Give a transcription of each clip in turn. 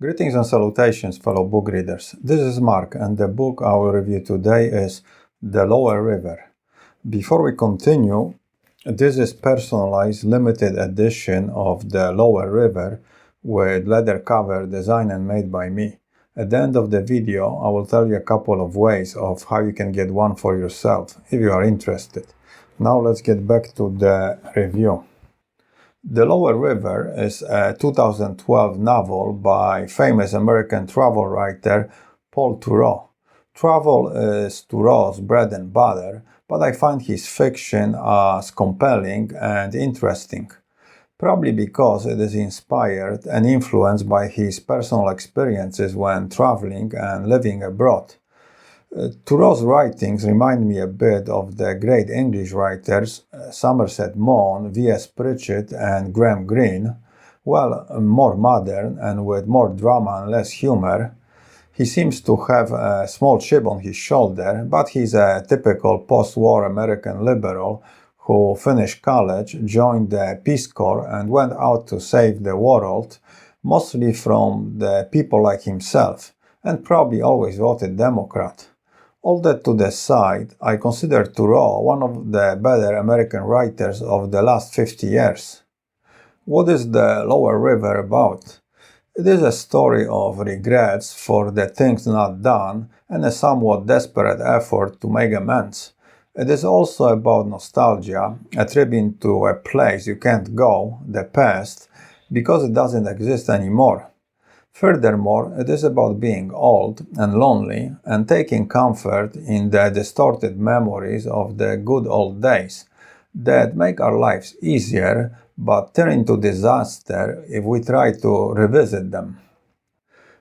Greetings and salutations, fellow book readers. This is Mark, and the book I will review today is The Lower River. Before we continue, this is personalized limited edition of The Lower River with leather cover designed and made by me. At the end of the video, I will tell you a couple of ways of how you can get one for yourself if you are interested. Now let's get back to the review. The Lower River is a 2012 novel by famous American travel writer Paul Theroux. Travel is Theroux's bread and butter, but I find his fiction as compelling and interesting, probably because it is inspired and influenced by his personal experiences when traveling and living abroad. Theroux's writings remind me a bit of the great English writers Somerset Maugham, V.S. Pritchett and Graham Green, well, more modern and with more drama and less humor. He seems to have a small chip on his shoulder, but he's a typical post-war American liberal who finished college, joined the Peace Corps and went out to save the world, mostly from the people like himself, and probably always voted Democrat. All that to the side, I consider Theroux one of the better American writers of the last 50 years. What is The Lower River about? It is a story of regrets for the things not done and a somewhat desperate effort to make amends. It is also about nostalgia, a tribute to a place you can't go, the past, because it doesn't exist anymore. Furthermore, it is about being old and lonely and taking comfort in the distorted memories of the good old days that make our lives easier but turn into disaster if we try to revisit them.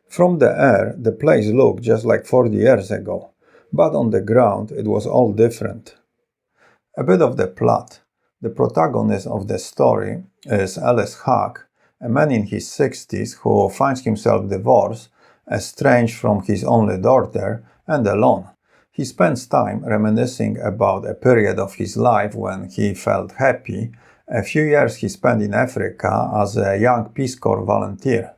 From the air, the place looked just like 40 years ago, but on the ground it was all different. A bit of the plot. The protagonist of the story is Ellis Hogg, a man in his 60s who finds himself divorced, estranged from his only daughter, and alone. He spends time reminiscing about a period of his life when he felt happy, a few years he spent in Africa as a young Peace Corps volunteer.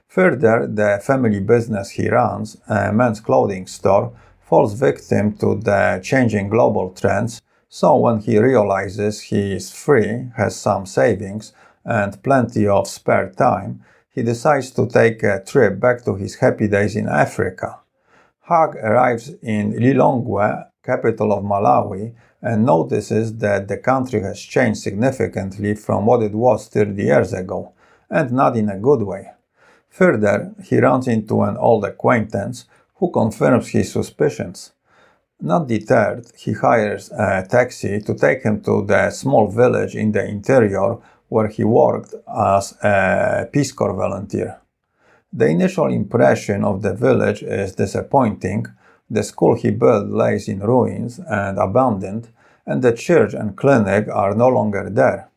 Further, the family business he runs, a men's clothing store, falls victim to the changing global trends, so when he realizes he is free, has some savings, and plenty of spare time, he decides to take a trip back to his happy days in Africa. Hogg arrives in Lilongwe, capital of Malawi, and notices that the country has changed significantly from what it was 30 years ago, and not in a good way. Further, he runs into an old acquaintance who confirms his suspicions. Not deterred, he hires a taxi to take him to the small village in the interior where he worked as a Peace Corps volunteer. The initial impression of the village is disappointing. The school he built lays in ruins and abandoned, and the church and clinic are no longer there.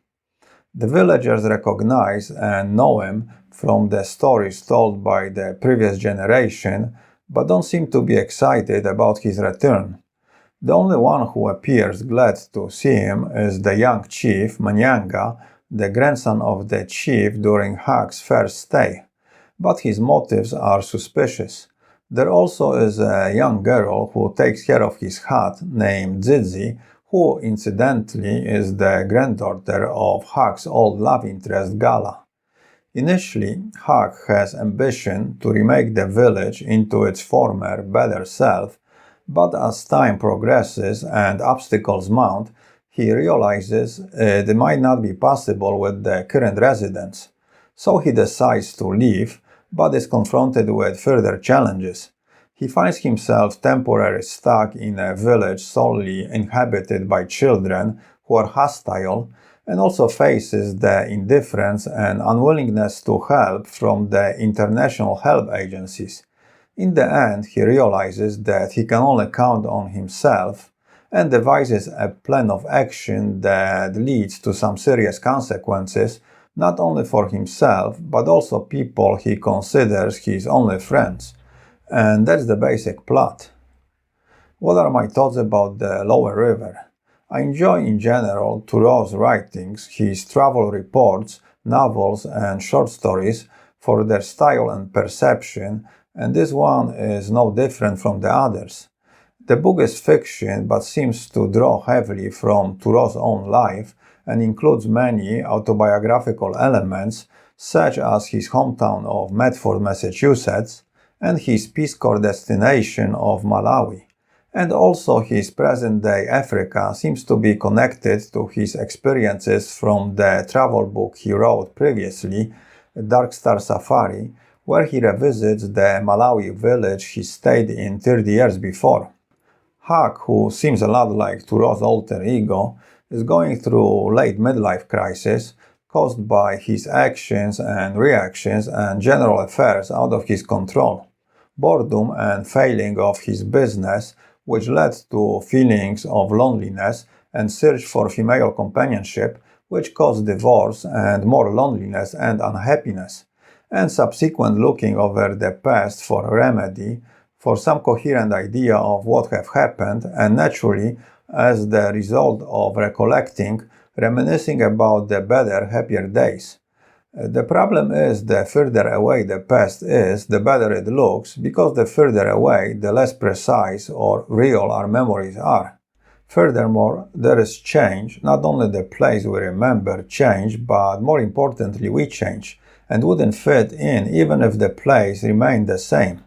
The villagers recognize and know him from the stories told by the previous generation, but don't seem to be excited about his return. The only one who appears glad to see him is the young chief, Manyanga, the grandson of the chief during Hogg's first stay. But his motives are suspicious. There also is a young girl who takes care of his hut named Zizi, who incidentally is the granddaughter of Hogg's old love interest Gala. Initially, Hogg has ambition to remake the village into its former, better self, but as time progresses and obstacles mount, he realizes it might not be possible with the current residents. So he decides to leave, but is confronted with further challenges. He finds himself temporarily stuck in a village solely inhabited by children who are hostile, and also faces the indifference and unwillingness to help from the international help agencies. In the end, he realizes that he can only count on himself and devises a plan of action that leads to some serious consequences, not only for himself, but also people he considers his only friends. And that's the basic plot. What are my thoughts about The Lower River? I enjoy in general Theroux's writings, his travel reports, novels and short stories, for their style and perception, and this one is no different from the others. The book is fiction but seems to draw heavily from Theroux's own life and includes many autobiographical elements, such as his hometown of Medford, Massachusetts, and his Peace Corps destination of Malawi. And also his present-day Africa seems to be connected to his experiences from the travel book he wrote previously, Dark Star Safari, where he revisits the Malawi village he stayed in 30 years before. Huck, who seems a lot like Theroux's alter ego, is going through late midlife crisis caused by his actions and reactions and general affairs out of his control, boredom and failing of his business, which led to feelings of loneliness and search for female companionship, which caused divorce and more loneliness and unhappiness, and subsequent looking over the past for remedy, for some coherent idea of what have happened, and naturally, as the result of recollecting, reminiscing about the better, happier days. The problem is the further away the past is, the better it looks, because the further away, the less precise or real our memories are. Furthermore, there is change. Not only the place we remember change, but more importantly, we change, and wouldn't fit in even if the place remained the same.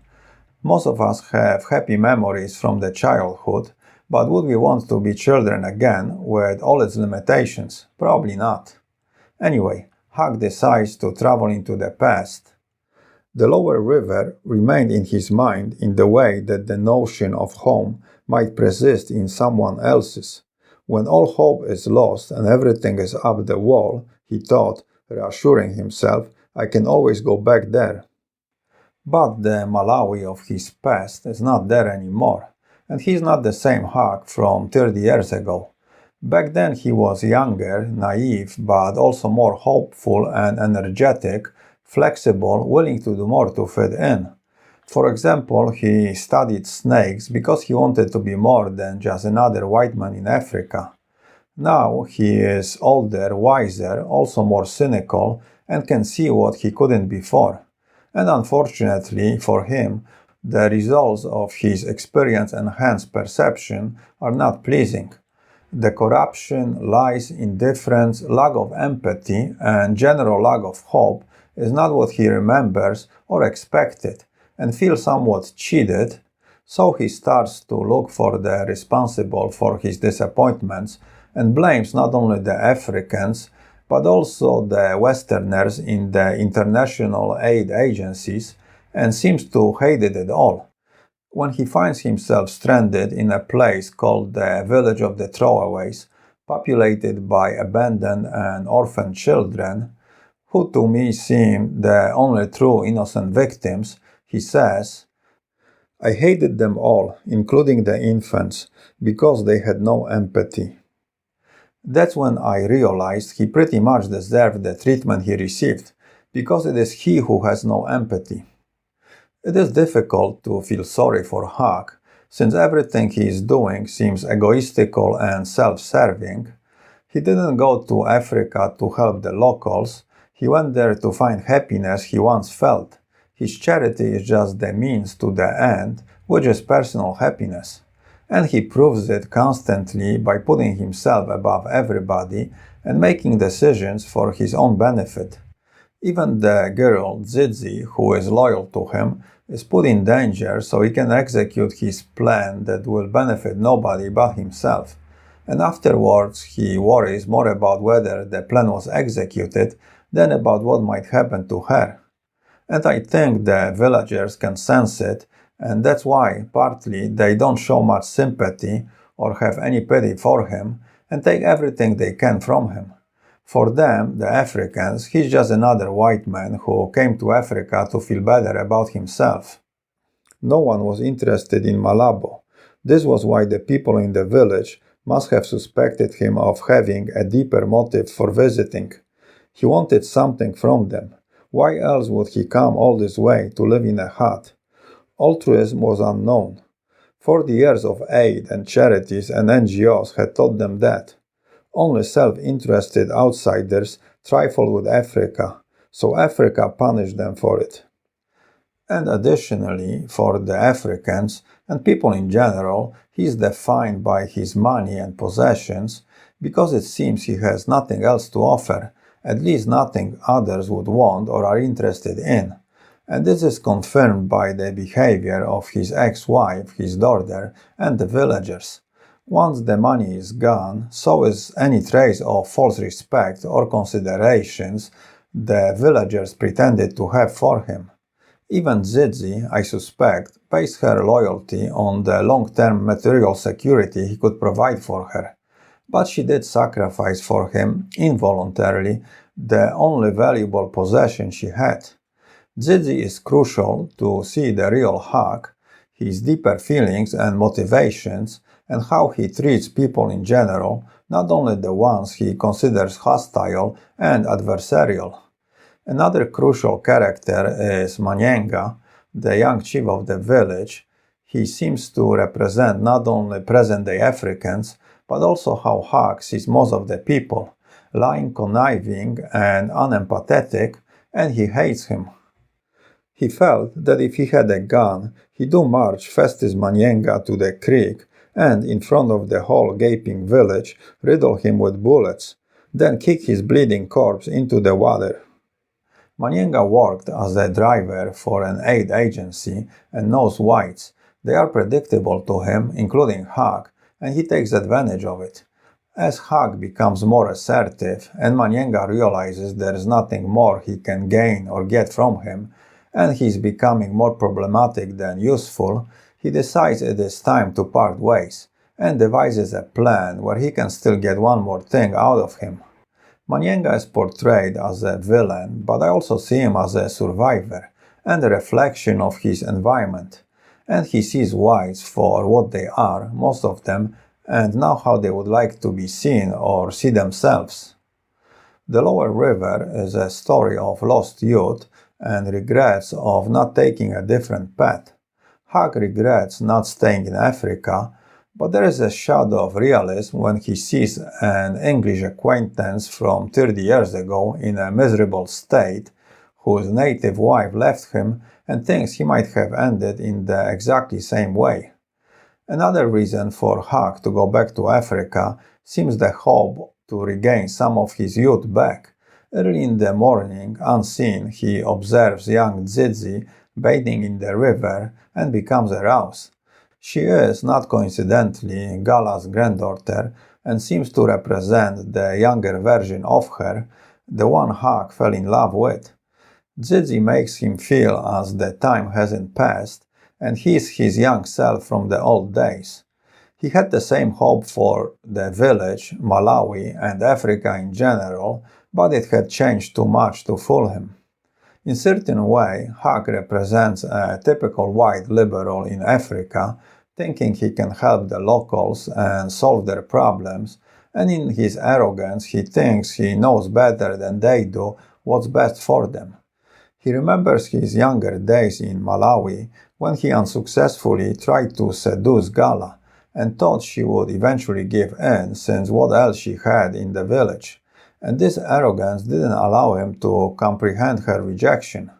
Most of us have happy memories from the childhood, but would we want to be children again with all its limitations? Probably not. Anyway, Huck decides to travel into the past. The lower river remained in his mind in the way that the notion of home might persist in someone else's. When all hope is lost and everything is up the wall, he thought, reassuring himself, I can always go back there. But the Malawi of his past is not there anymore, and he's not the same Huck from 30 years ago. Back then he was younger, naive, but also more hopeful and energetic, flexible, willing to do more to fit in. For example, he studied snakes because he wanted to be more than just another white man in Africa. Now he is older, wiser, also more cynical, and can see what he couldn't before. And unfortunately for him, the results of his experience-enhanced perception are not pleasing. The corruption, lies, indifference, lack of empathy, and general lack of hope is not what he remembers or expected, and feels somewhat cheated, so he starts to look for the responsible for his disappointments and blames not only the Africans, but also the Westerners in the international aid agencies, and seems to hate it all. When he finds himself stranded in a place called the Village of the Throwaways, populated by abandoned and orphaned children, who to me seem the only true innocent victims, he says, I hated them all, including the infants, because they had no empathy. That's when I realized he pretty much deserved the treatment he received, because it is he who has no empathy. It is difficult to feel sorry for Huck, since everything he is doing seems egoistical and self-serving. He didn't go to Africa to help the locals, he went there to find happiness he once felt. His charity is just the means to the end, which is personal happiness. And he proves it constantly by putting himself above everybody and making decisions for his own benefit. Even the girl, Zizi, who is loyal to him, is put in danger so he can execute his plan that will benefit nobody but himself. And afterwards he worries more about whether the plan was executed than about what might happen to her. And I think the villagers can sense it, and that's why, partly, they don't show much sympathy or have any pity for him and take everything they can from him. For them, the Africans, he's just another white man who came to Africa to feel better about himself. No one was interested in Malabo. This was why the people in the village must have suspected him of having a deeper motive for visiting. He wanted something from them. Why else would he come all this way to live in a hut? Altruism was unknown. 40 years of aid and charities and NGOs had taught them that. Only self-interested outsiders trifled with Africa, so Africa punished them for it. And additionally, for the Africans and people in general, he is defined by his money and possessions because it seems he has nothing else to offer, at least nothing others would want or are interested in. And this is confirmed by the behavior of his ex-wife, his daughter, and the villagers. Once the money is gone, so is any trace of false respect or considerations the villagers pretended to have for him. Even Zizi, I suspect, based her loyalty on the long-term material security he could provide for her. But she did sacrifice for him, involuntarily, the only valuable possession she had. Zizi is crucial to see the real Hawk, his deeper feelings and motivations, and how he treats people in general, not only the ones he considers hostile and adversarial. Another crucial character is Manyenga, the young chief of the village. He seems to represent not only present-day Africans, but also how Hawk sees most of the people, lying, conniving, and unempathetic, and he hates him. He felt that if he had a gun, he'd do march Festus Manyenga to the creek and, in front of the whole gaping village, riddle him with bullets, then kick his bleeding corpse into the water. Manyenga worked as a driver for an aid agency and knows whites. They are predictable to him, including Hawk, and he takes advantage of it. As Hawk becomes more assertive and Manyenga realizes there is nothing more he can gain or get from him, and he is becoming more problematic than useful, he decides it is time to part ways, and devises a plan where he can still get one more thing out of him. Manyenga is portrayed as a villain, but I also see him as a survivor and a reflection of his environment. And he sees whites for what they are, most of them, and not how they would like to be seen or see themselves. The Lower River is a story of lost youth and regrets of not taking a different path. Hawk regrets not staying in Africa, but there is a shadow of realism when he sees an English acquaintance from 30 years ago in a miserable state, whose native wife left him, and thinks he might have ended in the exactly same way. Another reason for Hawk to go back to Africa seems the hope to regain some of his youth back. Early in the morning, unseen, he observes young Zizi bathing in the river and becomes aroused. She is, not coincidentally, Gala's granddaughter and seems to represent the younger version of her, the one Hawk fell in love with. Zizi makes him feel as the time hasn't passed, and he is his young self from the old days. He had the same hope for the village, Malawi, and Africa in general, but it had changed too much to fool him. In a certain way, Hawk represents a typical white liberal in Africa, thinking he can help the locals and solve their problems, and in his arrogance he thinks he knows better than they do what's best for them. He remembers his younger days in Malawi when he unsuccessfully tried to seduce Gala and thought she would eventually give in since what else she had in the village. And this arrogance didn't allow him to comprehend her rejection.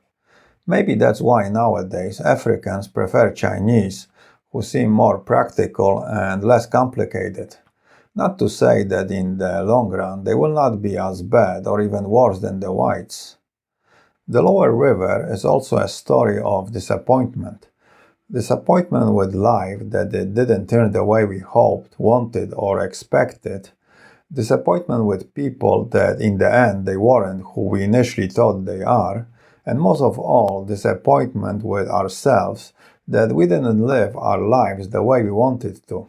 Maybe that's why nowadays Africans prefer Chinese, who seem more practical and less complicated. Not to say that in the long run they will not be as bad or even worse than the whites. The Lower River is also a story of disappointment. Disappointment with life that it didn't turn the way we hoped, wanted, or expected. Disappointment with people that in the end they weren't who we initially thought they are, and most of all, disappointment with ourselves that we didn't live our lives the way we wanted to.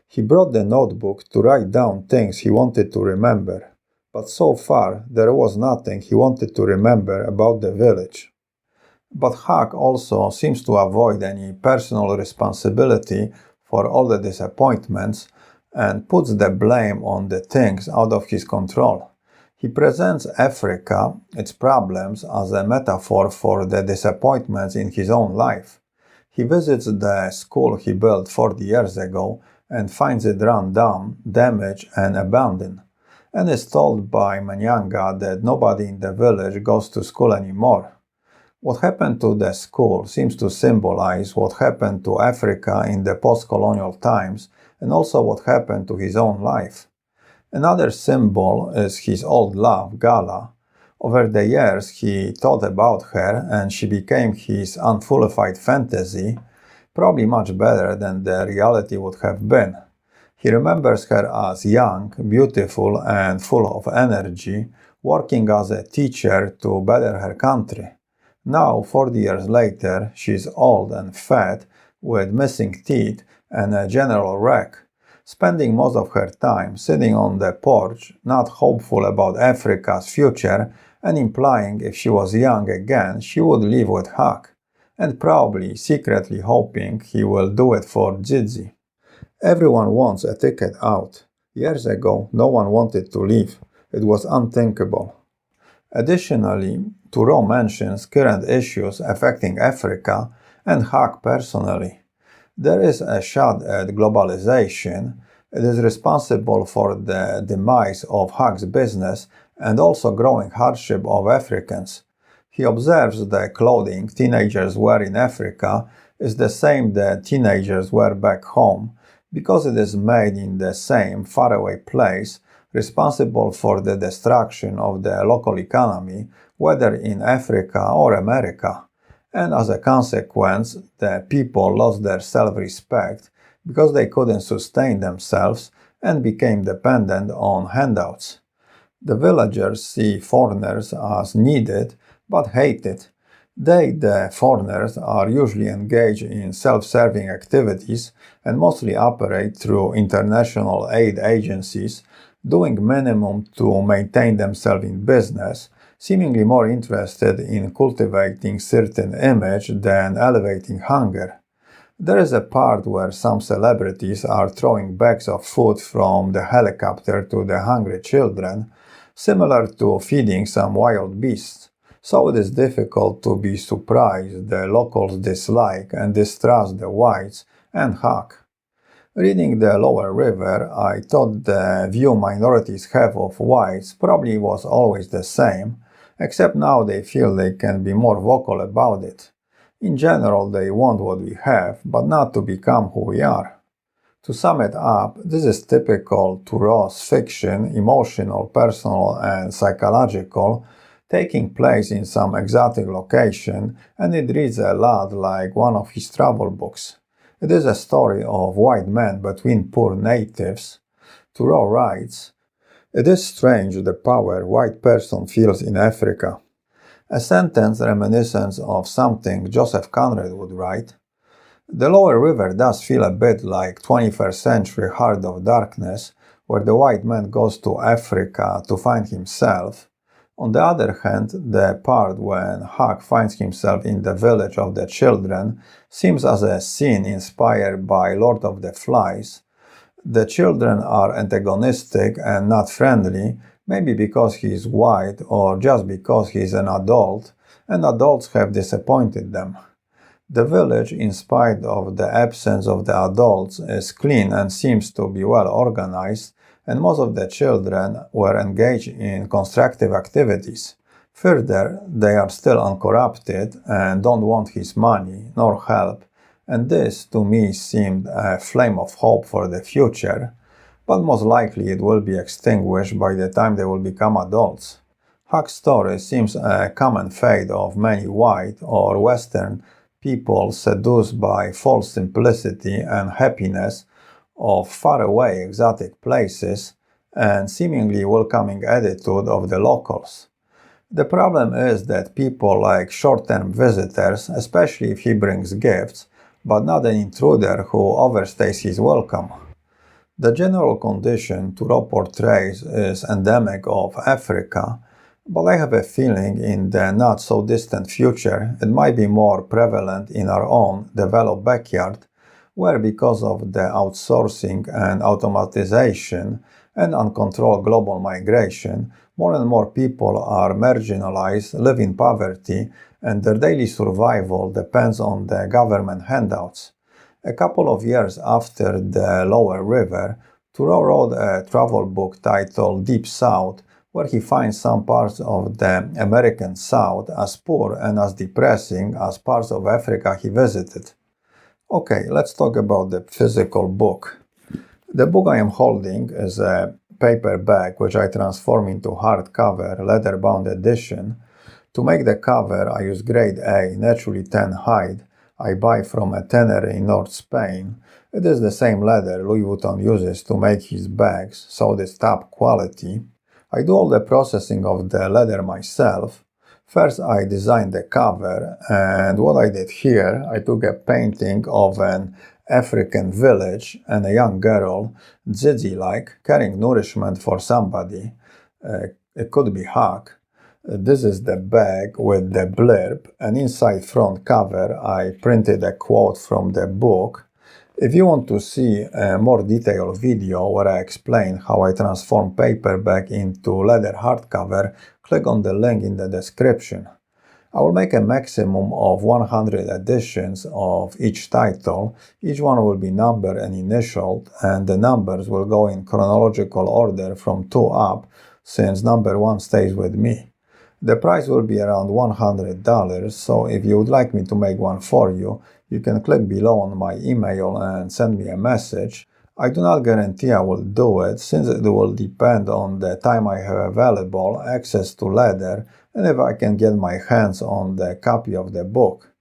He brought the notebook to write down things he wanted to remember, but so far there was nothing he wanted to remember about the village. But Hawk also seems to avoid any personal responsibility for all the disappointments and puts the blame on the things out of his control. He presents Africa, its problems, as a metaphor for the disappointments in his own life. He visits the school he built 40 years ago and finds it run down, damaged, and abandoned. and is told by Manyanga that nobody in the village goes to school anymore. What happened to the school seems to symbolize what happened to Africa in the post-colonial times and also what happened to his own life. Another symbol is his old love, Gala. Over the years he thought about her and she became his unfulfilled fantasy, probably much better than the reality would have been. He remembers her as young, beautiful and full of energy, working as a teacher to better her country. Now, 40 years later, she is old and fat, with missing teeth and a general wreck, spending most of her time sitting on the porch, not hopeful about Africa's future, and implying if she was young again, she would live with Huck, and probably secretly hoping he will do it for Gigi. Everyone wants a ticket out. Years ago, no one wanted to leave. It was unthinkable. Additionally, Theroux mentions current issues affecting Africa and Huck personally. There is a shot at globalization. It is responsible for the demise of Huck's business and also growing hardship of Africans. He observes the clothing teenagers wear in Africa is the same that teenagers wear back home because it is made in the same faraway place, responsible for the destruction of the local economy, whether in Africa or America. And as a consequence, the people lost their self-respect because they couldn't sustain themselves and became dependent on handouts. The villagers see foreigners as needed but hated. They, the foreigners, are usually engaged in self-serving activities and mostly operate through international aid agencies, doing minimum to maintain themselves in business, seemingly more interested in cultivating certain image than elevating hunger. There is a part where some celebrities are throwing bags of food from the helicopter to the hungry children, similar to feeding some wild beasts. So it is difficult to be surprised the locals dislike and distrust the whites and Huck. Reading the Lower River, I thought the view minorities have of whites probably was always the same, except now they feel they can be more vocal about it. In general, they want what we have, but not to become who we are. To sum it up, this is typical Theroux's fiction, emotional, personal, and psychological, taking place in some exotic location, and it reads a lot like one of his travel books. It is a story of white men between poor natives. Theroux writes, "It is strange the power white person feels in Africa." A sentence reminiscent of something Joseph Conrad would write. The Lower River does feel a bit like 21st century Heart of Darkness, where the white man goes to Africa to find himself. On the other hand, the part when Huck finds himself in the village of the children seems as a scene inspired by Lord of the Flies. The children are antagonistic and not friendly, maybe because he is white or just because he is an adult, and adults have disappointed them. The village, in spite of the absence of the adults, is clean and seems to be well organized, and most of the children were engaged in constructive activities. Further, they are still uncorrupted and don't want his money nor help, and this to me seemed a flame of hope for the future, but most likely it will be extinguished by the time they will become adults. Huck's story seems a common fate of many white or Western people seduced by false simplicity and happiness of faraway exotic places and seemingly welcoming attitude of the locals. The problem is that people like short-term visitors, especially if he brings gifts, but not an intruder who overstays his welcome. The general condition Theroux portrays is endemic of Africa, but I have a feeling in the not-so-distant future it might be more prevalent in our own developed backyard, where because of the outsourcing and automatization and uncontrolled global migration, more and more people are marginalized, live in poverty, and their daily survival depends on the government handouts. A couple of years after the Lower River, Theroux wrote a travel book titled Deep South, where he finds some parts of the American South as poor and as depressing as parts of Africa he visited. Okay, let's talk about the physical book. The book I am holding is a paperback which I transform into hardcover, leather-bound edition. To make the cover, I use grade A, naturally tan hide. I buy from a tanner in North Spain. It is the same leather Louis Vuitton uses to make his bags, so it is top quality. I do all the processing of the leather myself. First, I designed the cover, and what I did here, I took a painting of an African village and a young girl, Dzidzi-like, carrying nourishment for somebody. It could be Huck. This is the bag with the blurb, and inside front cover I printed a quote from the book. If you want to see a more detailed video where I explain how I transform paperback into leather hardcover, click on the link in the description. I will make a maximum of 100 editions of each title. Each one will be numbered and initialed, and the numbers will go in chronological order from 2 up, since number 1 stays with me. The price will be around $100, so if you would like me to make one for you, you can click below on my email and send me a message. I do not guarantee I will do it, since it will depend on the time I have available, access to leather, and if I can get my hands on the copy of the book.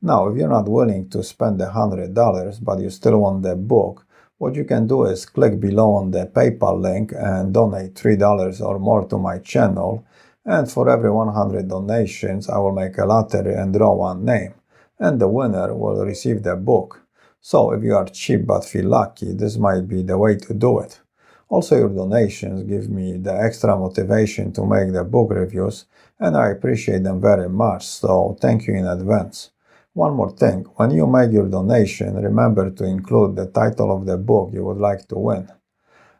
Now, if you're not willing to spend $100 but you still want the book, what you can do is click below on the PayPal link and donate $3 or more to my channel, and for every 100 donations I will make a lottery and draw one name, and the winner will receive the book. So if you are cheap but feel lucky, this might be the way to do it. Also, your donations give me the extra motivation to make the book reviews, and I appreciate them very much, so thank you in advance. One more thing, when you make your donation, remember to include the title of the book you would like to win.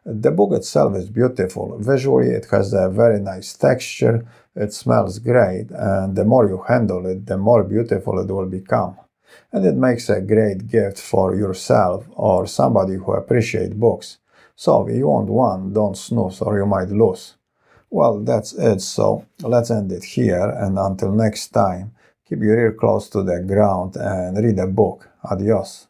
The book itself is beautiful. Visually, it has a very nice texture, it smells great, and the more you handle it, the more beautiful it will become. And it makes a great gift for yourself or somebody who appreciates books. So if you want one, don't snooze or you might lose. Well, that's it, so let's end it here, and until next time, keep your ear close to the ground and read a book. Adios.